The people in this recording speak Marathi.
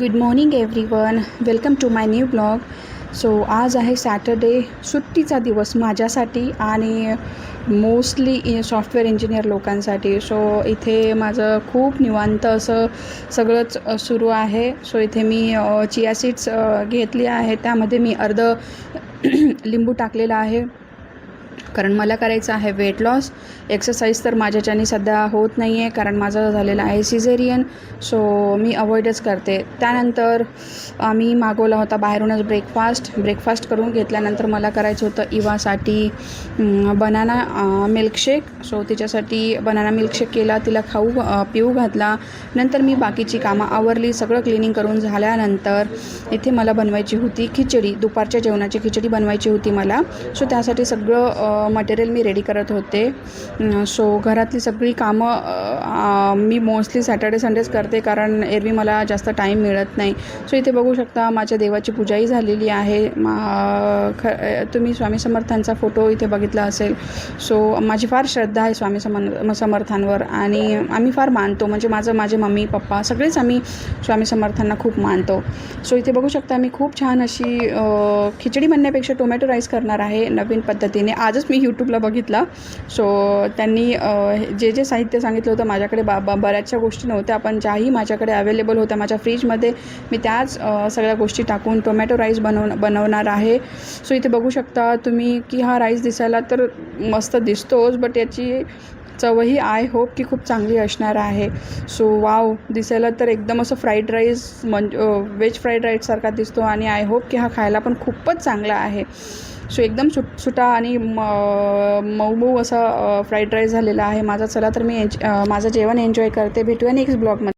Good morning everyone, welcome to my new blog. So आज आहे सॅटर्डे, सुट्टीचा दिवस माझ्यासाठी आणि मोस्टली सॉफ्टवेअर इंजिनियर लोकांसाठी. सो इथे माझं खूप निवांत असं सगळंच सुरू आहे. सो इथे मी चिया सीड्स घेतली आहे, त्यामध्ये मी लिंबू टाकलेला आहे कारण मला करायचं आहे वेट लॉस. एक्सरसाइज तर माझ्याच्याने सध्या होत नाही आहे कारण माझं झालेलं आहे सिझेरियन. सो मी अवॉइडच करते. त्यानंतर आम्ही मागवला होता बाहेरूनच ब्रेकफास्ट करून घेतल्यानंतर मला करायचं होतं इवासाठी बनाना मिल्कशेक. सो तिच्यासाठी बनाना मिल्कशेक केला, तिला पिऊ घातला. नंतर मी बाकीची कामं आवरली. सगळं क्लिनिंग करून झाल्यानंतर इथे मला बनवायची होती खिचडी, दुपारच्या जेवणाची खिचडी बनवायची होती मला. सो त्यासाठी सगळं मटेरियल मी रेडी करत होते. सो घरातली सगळी कामं मी मोस्टली सॅटर्डे संडेच करते कारण एरवी मला जास्त टाईम मिळत नाही. सो इथे बघू शकता माझ्या देवाची पूजाही झालेली आहे. तुम्ही स्वामी समर्थांचा फोटो इथे बघितला असेल. सो माझी फार श्रद्धा आहे स्वामी समर्थांवर आणि आम्ही फार मानतो, म्हणजे माझे मम्मी पप्पा सगळेच आम्ही स्वामी समर्थांना खूप मानतो. सो इथे बघू शकता मी खूप छान अशी खिचडी म्हणण्यापेक्षा टोमॅटो राईस करणार आहे नवीन पद्धतीने. आजच मी यूट्यूबला बघितला. सो त्यांनी जे साहित्य सांगितलं होतं माझ्याकडे बऱ्याचशा गोष्टी नव्हत्या, पण ज्याही माझ्याकडे अवेलेबल होत्या माझ्या फ्रीजमध्ये मी त्याच सगळ्या गोष्टी टाकून टोमॅटो राईस बनवणार आहे. सो इथे बघू शकता तुम्ही की हा राईस दिसायला तर मस्त दिसतोच, बट याची चवही आय होप की खूप चांगली असणार आहे. सो वाव, दिसायला तर एकदम असं फ्राईड राईस व्हेज फ्राईड राईससारखा दिसतो आणि आय होप की हा खायला पण खूपच चांगला आहे. सो एकदम सुटा आणि मऊ असा फ्राईड राईस झालेला आहे माझा. चला तर मी माझं जेवण एन्जॉय करते. भेटूया नेक्स्ट ब्लॉगमध्ये.